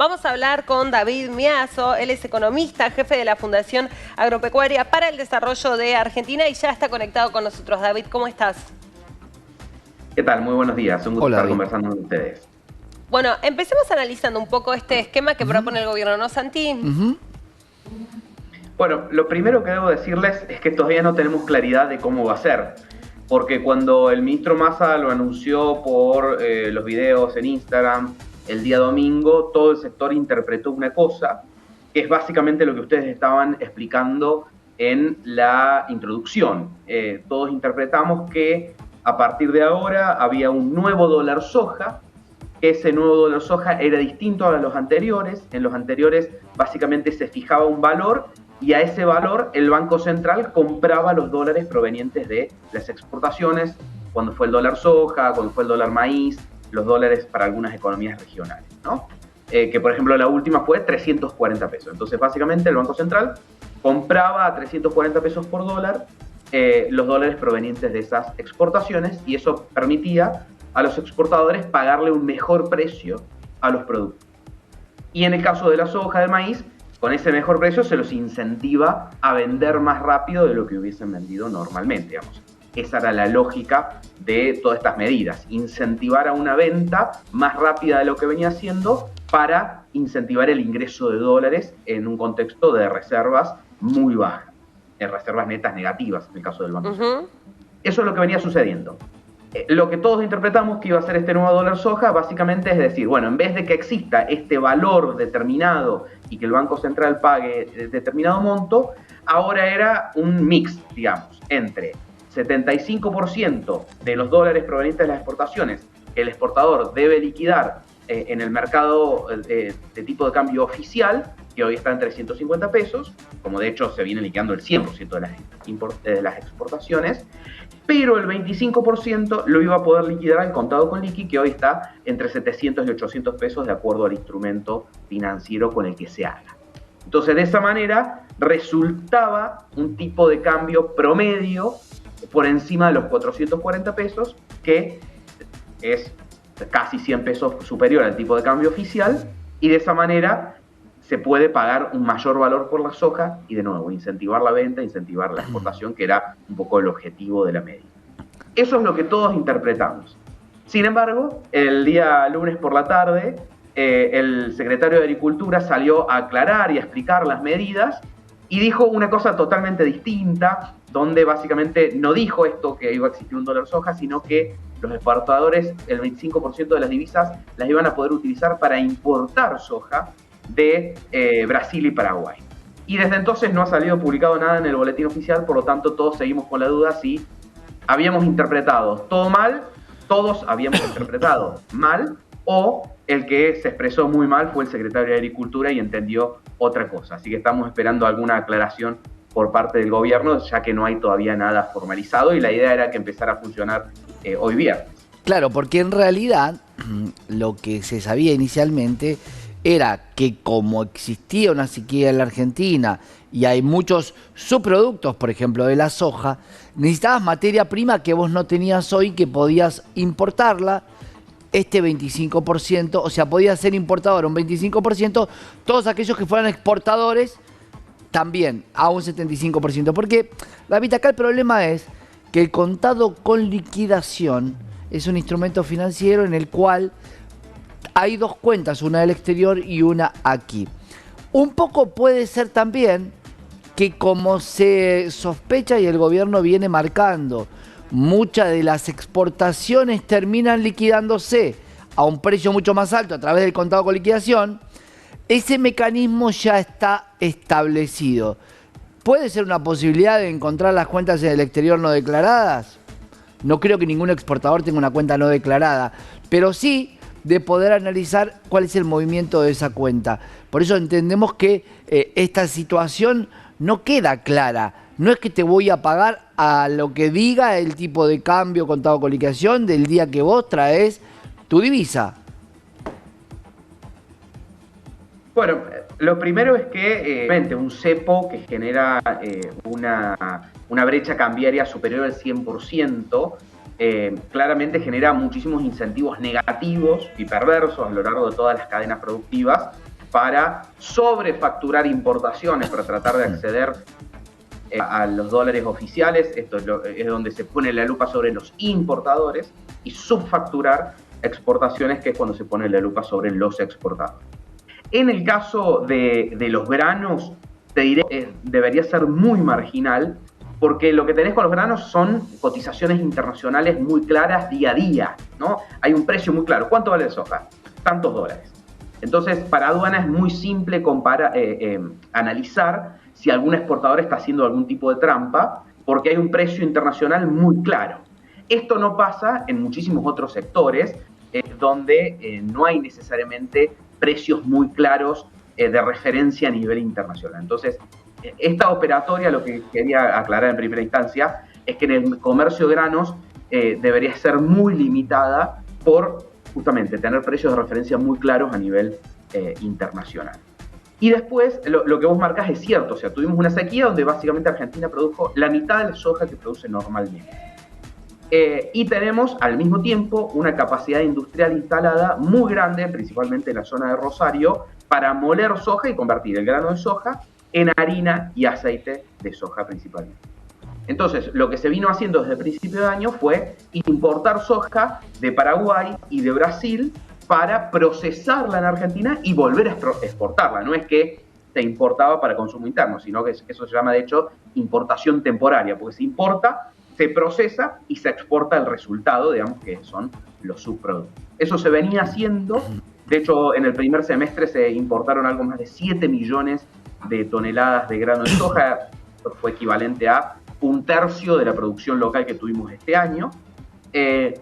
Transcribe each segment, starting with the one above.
Vamos a hablar con David Miazo, él es economista, jefe de la Fundación Agropecuaria para el Desarrollo de Argentina y ya está conectado con nosotros. David, ¿cómo estás? ¿Qué tal? Muy buenos días. Un gusto Hola, estar David. conversando con ustedes. Bueno, empecemos analizando un poco este esquema que propone el gobierno, ¿no, Santi? Bueno, lo primero que debo decirles es que todavía no tenemos claridad de cómo va a ser. Porque cuando el ministro Massa lo anunció por los videos en Instagram el día domingo, todo el sector interpretó una cosa, que es básicamente lo que ustedes estaban explicando en la introducción. Todos interpretamos que a partir de ahora había un nuevo dólar soja, que ese nuevo dólar soja era distinto a los anteriores. En los anteriores básicamente se fijaba un valor y a ese valor el Banco Central compraba los dólares provenientes de las exportaciones, cuando fue el dólar soja, cuando fue el dólar maíz, los dólares para algunas economías regionales, ¿no? Que por ejemplo la última fue 340 pesos. Entonces básicamente el Banco Central compraba a 340 pesos por dólar los dólares provenientes de esas exportaciones y eso permitía a los exportadores pagarle un mejor precio a los productos. Y en el caso de la soja, del maíz, con ese mejor precio se los incentiva a vender más rápido de lo que hubiesen vendido normalmente, digamos. Esa era la lógica de todas estas medidas, incentivar a una venta más rápida de lo que venía haciendo para incentivar el ingreso de dólares en un contexto de reservas muy bajas, de reservas netas negativas en el caso del Banco Central. Eso es lo que venía sucediendo. Lo que todos interpretamos que iba a ser este nuevo dólar soja, básicamente es decir, bueno, en vez de que exista este valor determinado y que el Banco Central pague determinado monto, ahora era un mix, digamos, entre 75% de los dólares provenientes de las exportaciones que el exportador debe liquidar en el mercado de tipo de cambio oficial, que hoy está en 350 pesos, como de hecho se viene liquidando el 100% de las exportaciones, pero el 25% lo iba a poder liquidar al contado con liqui, que hoy está entre 700 y 800 pesos de acuerdo al instrumento financiero con el que se haga. Entonces, de esa manera, resultaba un tipo de cambio promedio por encima de los 440 pesos, que es casi 100 pesos superior al tipo de cambio oficial, y de esa manera se puede pagar un mayor valor por la soja y, de nuevo, incentivar la venta, incentivar la exportación, que era un poco el objetivo de la medida. Eso es lo que todos interpretamos. Sin embargo, el día lunes por la tarde, el secretario de Agricultura salió a aclarar y a explicar las medidas y dijo una cosa totalmente distinta, donde básicamente no dijo esto que iba a existir un dólar soja, sino que los exportadores, el 25% de las divisas, las iban a poder utilizar para importar soja de Brasil y Paraguay. Y desde entonces no ha salido publicado nada en el boletín oficial, por lo tanto todos seguimos con la duda si habíamos interpretado todo mal, todos habíamos interpretado mal, o el que se expresó muy mal fue el secretario de Agricultura y entendió otra cosa. Así que estamos esperando alguna aclaración por parte del gobierno, ya que no hay todavía nada formalizado y la idea era que empezara a funcionar hoy viernes. Claro, porque en realidad lo que se sabía inicialmente era que como existía una sequía en la Argentina y hay muchos subproductos, por ejemplo, de la soja, necesitabas materia prima que vos no tenías hoy, que podías importarla, este 25%, o sea, podía ser importador un 25%, todos aquellos que fueran exportadores también a un 75%. Porque, David, acá el problema es que el contado con liquidación es un instrumento financiero en el cual hay dos cuentas, una del exterior y una aquí. Un poco puede ser también que, como se sospecha y el gobierno viene marcando, muchas de las exportaciones terminan liquidándose a un precio mucho más alto a través del contado con liquidación, ese mecanismo ya está establecido. ¿Puede ser una posibilidad de encontrar las cuentas en el exterior no declaradas? No creo que ningún exportador tenga una cuenta no declarada, pero sí de poder analizar cuál es el movimiento de esa cuenta. Por eso entendemos que esta situación no queda clara. No es que te voy a pagar a lo que diga el tipo de cambio contado con liquidación del día que vos traes tu divisa. Bueno, lo primero es que un cepo que genera una brecha cambiaria superior al 100%, claramente genera muchísimos incentivos negativos y perversos a lo largo de todas las cadenas productivas para sobrefacturar importaciones, para tratar de acceder a los dólares oficiales. Esto es donde se pone la lupa sobre los importadores, y subfacturar exportaciones, que es cuando se pone la lupa sobre los exportadores. En el caso de los granos, te diré que debería ser muy marginal, porque lo que tenés con los granos son cotizaciones internacionales muy claras día a día, ¿no? Hay un precio muy claro. ¿Cuánto vale la soja? Tantos dólares. Entonces, para aduana es muy simple analizar si algún exportador está haciendo algún tipo de trampa, porque hay un precio internacional muy claro. Esto no pasa en muchísimos otros sectores, donde no hay necesariamente precios muy claros de referencia a nivel internacional. Entonces, esta operatoria, lo que quería aclarar en primera instancia, es que en el comercio de granos debería ser muy limitada por justamente tener precios de referencia muy claros a nivel internacional. Y después, lo que vos marcás es cierto, o sea, tuvimos una sequía donde básicamente Argentina produjo la mitad de la soja que produce normalmente. Y tenemos al mismo tiempo una capacidad industrial instalada muy grande, principalmente en la zona de Rosario, para moler soja y convertir el grano de soja en harina y aceite de soja principalmente. Entonces, lo que se vino haciendo desde el principio de año fue importar soja de Paraguay y de Brasil para procesarla en Argentina y volver a exportarla. No es que se importaba para consumo interno, sino que eso se llama, de hecho, importación temporaria, porque se importa, se procesa y se exporta el resultado, digamos, que son los subproductos. Eso se venía haciendo. De hecho, en el primer semestre se importaron algo más de 7 millones de toneladas de grano de soja. Esto fue equivalente a 1/3 de la producción local que tuvimos este año.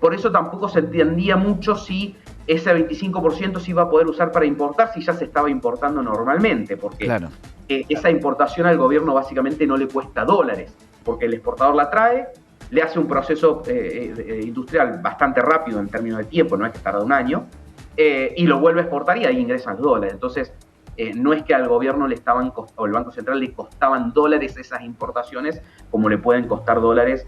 Por eso tampoco se entendía mucho si ese 25% se iba a poder usar para importar, si ya se estaba importando normalmente, porque claro, esa importación al gobierno básicamente no le cuesta dólares, porque el exportador la trae, le hace un proceso industrial bastante rápido en términos de tiempo, no es que tarda un año, y lo vuelve a exportar y ahí ingresan los dólares. Entonces, no es que al gobierno o el Banco Central le costaban dólares esas importaciones como le pueden costar dólares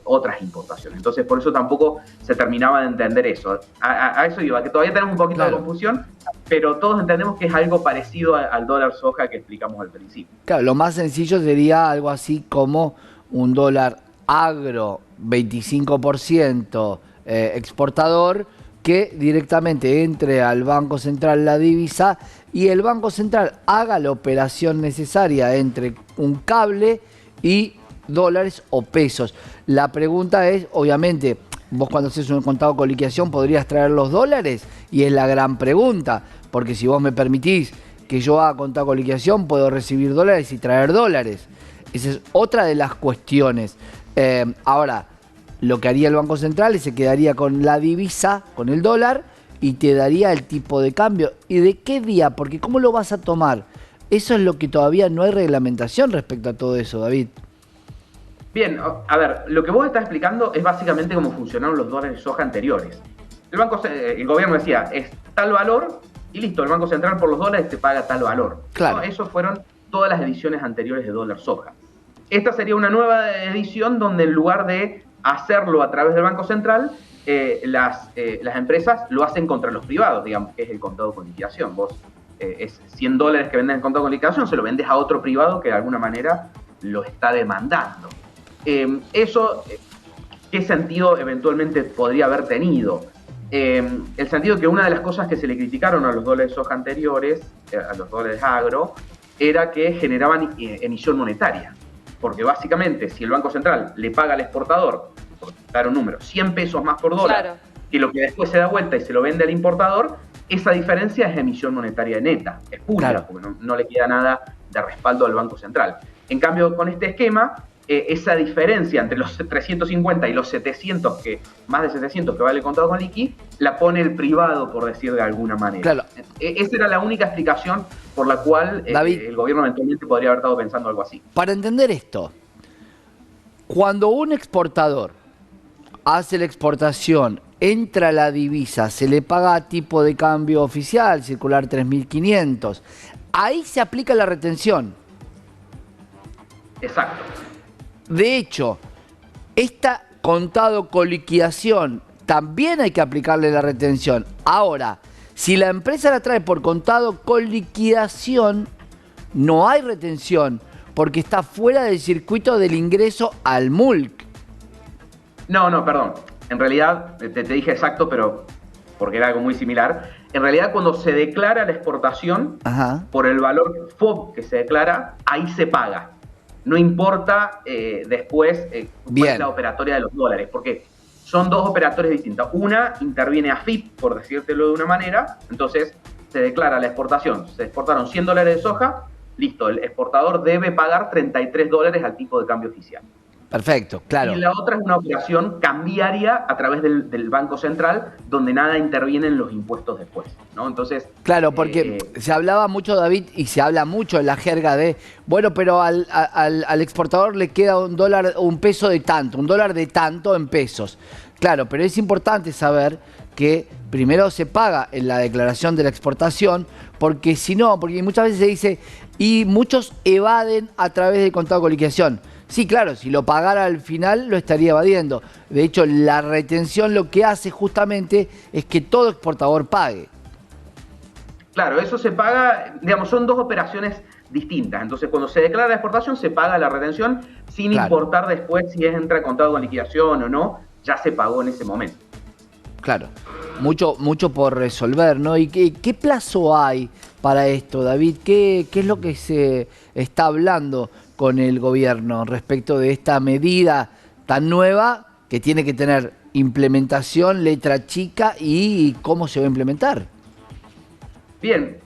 otras importaciones. Entonces, por eso tampoco se terminaba de entender eso. A eso iba, que todavía tenemos un poquito de confusión, pero todos entendemos que es algo parecido al dólar soja que explicamos al principio. Claro, lo más sencillo sería algo así como un dólar agro 25% exportador, que directamente entre al Banco Central la divisa y el Banco Central haga la operación necesaria entre un cable y dólares o pesos. La pregunta es, obviamente, vos cuando haces un contado con liquidación podrías traer los dólares, y es la gran pregunta, porque si vos me permitís que yo haga contado con liquidación, puedo recibir dólares y traer dólares. Esa es otra de las cuestiones. Ahora, lo que haría el Banco Central es se quedaría con la divisa, con el dólar, y te daría el tipo de cambio. ¿Y de qué día? Porque ¿cómo lo vas a tomar? Eso es lo que todavía no hay reglamentación respecto a todo eso, David. Bien, a ver, lo que vos estás explicando es básicamente cómo funcionaron los dólares de soja anteriores. El gobierno decía, es tal valor, y listo, el Banco Central por los dólares te paga tal valor. Claro. ¿No? Esos fueron todas las ediciones anteriores de dólar soja. Esta sería una nueva edición donde en lugar de hacerlo a través del Banco Central, las empresas lo hacen contra los privados, digamos, que es el contado con liquidación. Vos, es 100 dólares que vendes en contado con liquidación, se lo vendes a otro privado que de alguna manera lo está demandando. Eso, ¿qué sentido eventualmente podría haber tenido? El sentido que una de las cosas que se le criticaron a los dólares soja anteriores, a los dólares agro, era que generaban emisión monetaria. Porque básicamente, si el Banco Central le paga al exportador, por dar un número, 100 pesos más por dólar, claro, que lo que después se da vuelta y se lo vende al importador, esa diferencia es emisión monetaria neta, es pura, claro, porque no le queda nada de respaldo al Banco Central. En cambio, con este esquema, esa diferencia entre los 350 y los 700, más de 700 que vale el contado con liqui, la pone el privado, por decir de alguna manera. Claro. Esa era la única explicación por la cual David, el gobierno eventualmente podría haber estado pensando algo así. Para entender esto, cuando un exportador hace la exportación, entra la divisa, se le paga a tipo de cambio oficial, circular 3.500, ahí se aplica la retención. Exacto. De hecho, esta contado con liquidación también hay que aplicarle la retención. Ahora, Si la empresa la trae por contado con liquidación, no hay retención, porque está fuera del circuito del ingreso al MULC. No, perdón. En realidad, te dije exacto, pero porque era algo muy similar. En realidad, cuando se declara la exportación, por el valor FOB que se declara, ahí se paga. No importa después cuál es la operatoria de los dólares, porque son dos operatorias distintas. Una interviene a FIP, por decírtelo de una manera, entonces se declara la exportación. Se exportaron $100 de soja, listo, el exportador debe pagar $33 al tipo de cambio oficial. Perfecto, claro. Y la otra es una operación cambiaria a través del Banco Central, donde nada intervienen los impuestos después, ¿no? Entonces... Claro, porque se hablaba mucho, David, y se habla mucho en la jerga de, bueno, pero al exportador le queda un peso de tanto, $1 de tanto en pesos. Claro, pero es importante saber que primero se paga en la declaración de la exportación, porque si no, porque muchas veces se dice, y muchos evaden a través del contado con liquidación. Sí, claro, si lo pagara al final lo estaría evadiendo. De hecho, la retención lo que hace justamente es que todo exportador pague. Claro, eso se paga, digamos, son dos operaciones distintas. Entonces, cuando se declara la exportación, se paga la retención sin importar después si entra contado con liquidación o no, ya se pagó en ese momento. Claro, mucho por resolver, ¿no? ¿Y qué plazo hay para esto, David? ¿Qué es lo que se está hablando con el gobierno respecto de esta medida tan nueva que tiene que tener implementación, letra chica y cómo se va a implementar? Bien,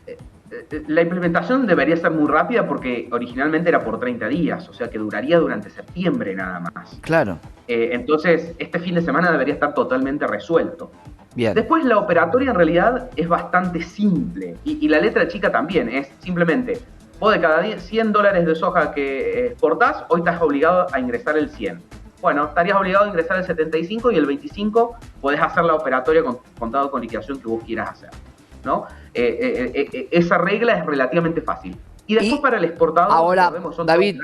la implementación debería ser muy rápida porque originalmente era por 30 días, o sea que duraría durante septiembre nada más. Claro. Entonces, este fin de semana debería estar totalmente resuelto. Bien. Después, la operatoria en realidad es bastante simple y la letra chica también, es simplemente... Vos de cada $100 de soja que exportás, hoy estás obligado a ingresar el 100. Bueno, estarías obligado a ingresar el 75 y el 25 podés hacer la operatoria con contado con liquidación que vos quieras hacer, ¿no? Esa regla es relativamente fácil. Y después para el exportador... Ahora, David,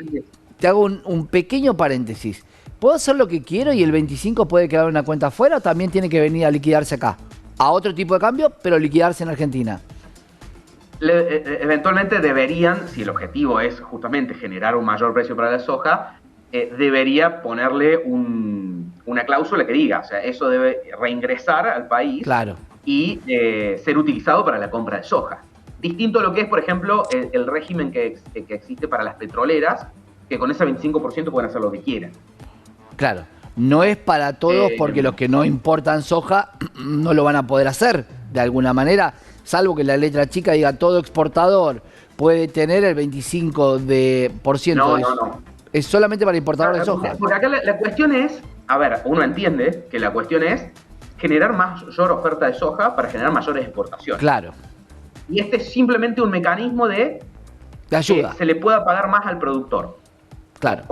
te hago un pequeño paréntesis. ¿Puedo hacer lo que quiero y el 25 puede quedar una cuenta afuera o también tiene que venir a liquidarse acá? A otro tipo de cambio, pero liquidarse en Argentina. Eventualmente deberían, si el objetivo es justamente generar un mayor precio para la soja, debería ponerle una cláusula que diga, o sea, eso debe reingresar al país y ser utilizado para la compra de soja. Distinto a lo que es, por ejemplo, el régimen que existe para las petroleras, que con ese 25% pueden hacer lo que quieran. Claro, no es para todos porque los que no importan soja no lo van a poder hacer de alguna manera. Salvo que la letra chica diga todo exportador puede tener el 25%. No. Es solamente para importadores de soja. Porque acá la cuestión es, a ver, uno entiende que la cuestión es generar mayor oferta de soja para generar mayores exportaciones. Claro. Y este es simplemente un mecanismo de ayuda. Que se le pueda pagar más al productor. Claro.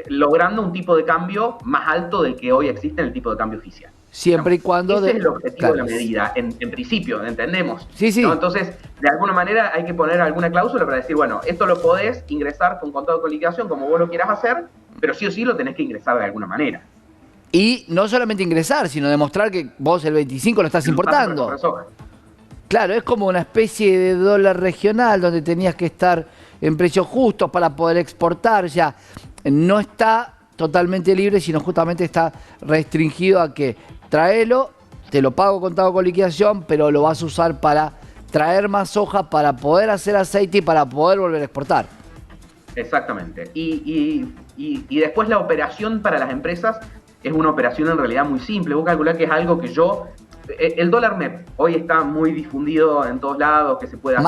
Logrando un tipo de cambio más alto del que hoy existe en el tipo de cambio oficial. Siempre y cuando... Ese es el objetivo de la medida, en principio, ¿entendemos? Sí. ¿No? Entonces, de alguna manera hay que poner alguna cláusula para decir, bueno, esto lo podés ingresar con contado con liquidación como vos lo quieras hacer, pero sí o sí lo tenés que ingresar de alguna manera. Y no solamente ingresar, sino demostrar que vos el 25 lo estás importando. Claro, es como una especie de dólar regional donde tenías que estar en precios justos para poder exportar. Ya no está totalmente libre, sino justamente está restringido a que traelo, te lo pago contado con liquidación, pero lo vas a usar para traer más soja, para poder hacer aceite y para poder volver a exportar. Exactamente. Y después la operación para las empresas es una operación en realidad muy simple. Vos calculás que es algo que el dólar MEP hoy está muy difundido en todos lados, que se puede hacer.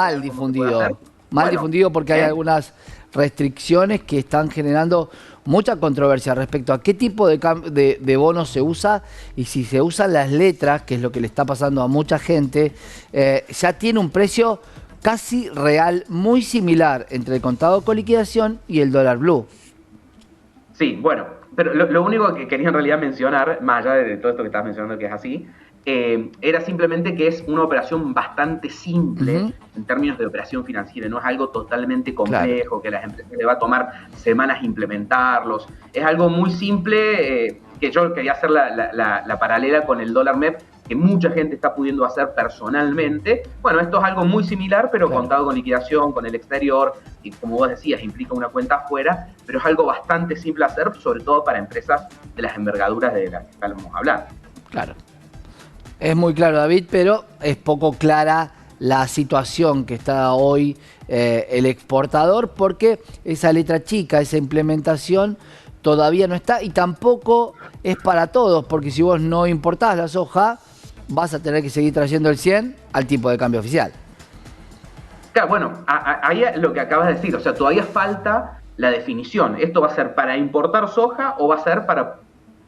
Mal difundido porque hay algunas restricciones que están generando mucha controversia respecto a qué tipo de bonos se usa y si se usan las letras, que es lo que le está pasando a mucha gente, ya tiene un precio casi real, muy similar entre el contado con liquidación y el dólar blue. Sí, bueno, pero lo único que quería en realidad mencionar, más allá de todo esto que estás mencionando que es así, era simplemente que es una operación bastante simple en términos de operación financiera, no es algo totalmente complejo, que a las empresas le va a tomar semanas implementarlos, es algo muy simple, que yo quería hacer la paralela con el dólar MEP, que mucha gente está pudiendo hacer personalmente. Bueno, esto es algo muy similar, pero Claro. contado con liquidación, con el exterior, y como vos decías, implica una cuenta afuera, pero es algo bastante simple de hacer, sobre todo para empresas de las envergaduras de las que estamos hablando. Claro. Es muy claro, David, pero es poco clara la situación que está hoy el exportador, porque esa letra chica, esa implementación todavía no está, y tampoco es para todos, porque si vos no importás la soja, vas a tener que seguir trayendo el 100 al tipo de cambio oficial. Claro, bueno, ahí lo que acabas de decir, o sea, todavía falta la definición. ¿Esto va a ser para importar soja o va a ser para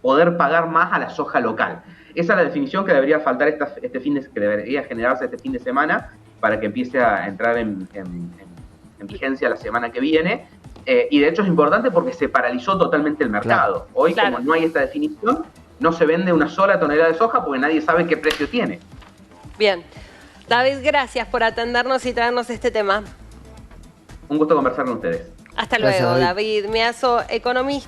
poder pagar más a la soja local? Esa es la definición que debería faltar que debería generarse este fin de semana para que empiece a entrar en vigencia la semana que viene. Y de hecho es importante porque se paralizó totalmente el mercado. Claro. Hoy, Claro. como no hay esta definición, no se vende una sola tonelada de soja porque nadie sabe qué precio tiene. Bien. David, gracias por atendernos y traernos este tema. Un gusto conversar con ustedes. Hasta Gracias, luego, David. David Miazo, economista.